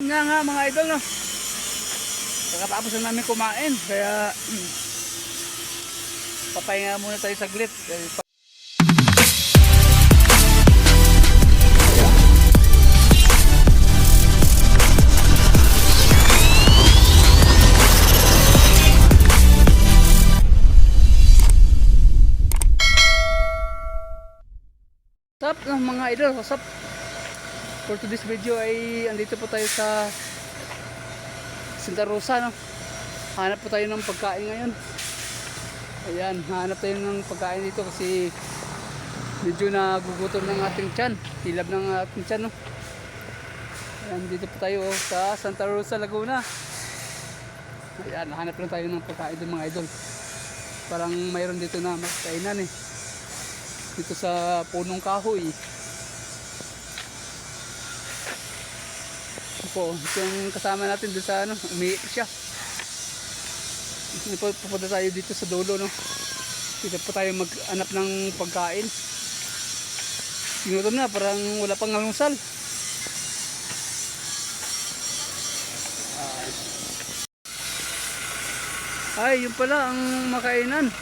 Nga mga idol, no? Pagkatapos na namin kumain, kaya papahinga muna tayo saglit. What's up mga idol? What's up? For today's video ay andito po tayo sa Santa Rosa, no? Hanap po tayo ng pagkain ngayon. Ayan, hanap tayo ng pagkain dito kasi medyo nagugutom ng ating tiyan. Hilab ng ating tiyan, no? Ayan, dito po tayo sa Santa Rosa, Laguna. Ayan, hanap lang tayo ng pagkain doon mga idol. Parang mayroon dito na magkainan eh. Dito sa punong kahoy. Po, yung kasama natin doon sa ano, umiiyak siya. Pupunta tayo dito sa dulo, no. Dito pa tayo mag-anap ng pagkain. Ginutom na, parang wala pang almusal. Ay, yun pala ang makainan.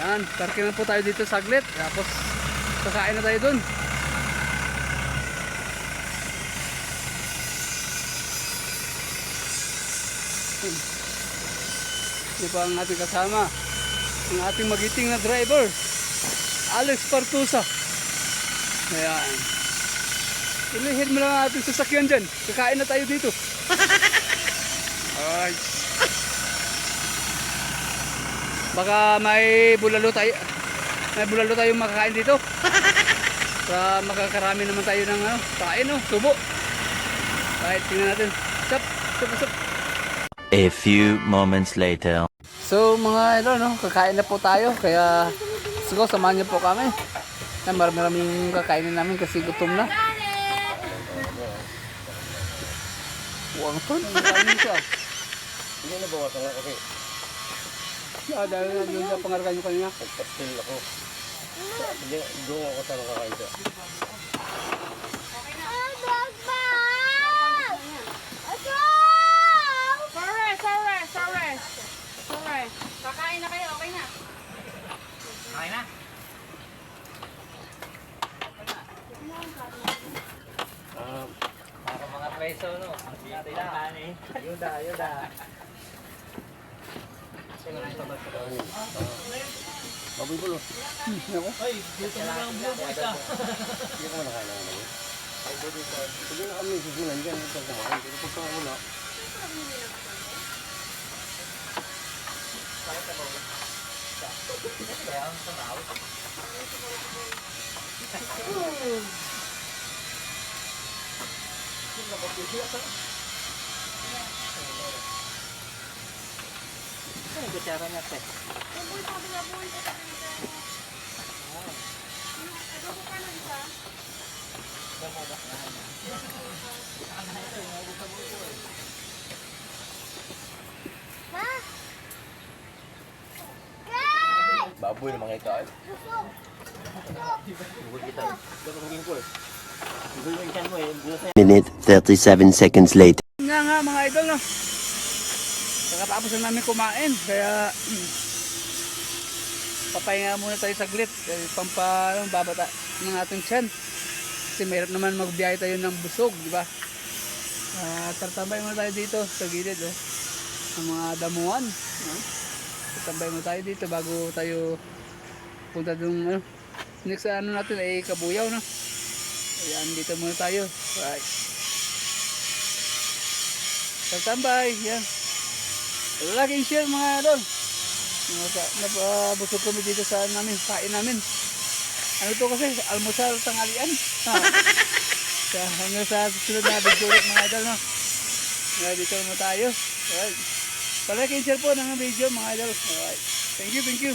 Ayan, parking na po tayo dito saglit. Tapos kakain na tayo doon. Ito pa ang ating kasama, ang ating magiting na driver, Alex Partusa. Ayan, ilihid mo lang ang ating sasakyan dyan. Kakain na tayo dito. Alright. Baka may bulalo tayo, tayong makakain dito. Para makakarami naman tayo ng ano, kain, no? Subo. Alright, tingnan natin. Sup. A few moments later. So mga idol, no, kakain na po tayo. Kaya siguro samahan niyo po kami. Maraming kakainin namin kasi gutom na. Huwag to, maraming siya. Hindi na bawasan nga kasi. Dahil na yun sa pangarga nyo kanina. Nagpastil ako. Hindi, doon ako tanong kakain siya. Sorry. Kakain na kayo, okay na. Okay na. Para mga preso, no? Yuda. Baboy bulo. Ay, dito mo lang bubo isa. Hindi ko manakain na naman. Hindi na kami susunan dyan. Ito kumain. Pero pagka wala. Ay, kutsara niya, te. Baboy na mga ito. Bukod kita. Gagawin ko eh. Gagawin mo eh. Minute 37 seconds later. Nga mga idol, no? Pagkatapos na namin kumain, kaya papahinga muna tayo saglit. Babata ng ating tiyan. Kasi mayroon naman magbiyahe tayo ng busog, di ba? Tartambay muna tayo dito sa gilid, oh. Ang mga damuhan, no? Tartambay muna tayo dito bago tayo punta dun, ano. Next ano natin ay Kabuyaw, no? Ayan, dito muna tayo. Right. Tartambay, yan. Laging share mga idol. Napabusog kami dito sa namin, kain namin. Ano to kasi? Almusal tanghalian. Kaya hanggang sa susunod na video ulit mga idol, no? Kaya dito naman tayo. Alright. Palaging share po ng video mga idol. Alright. Thank you.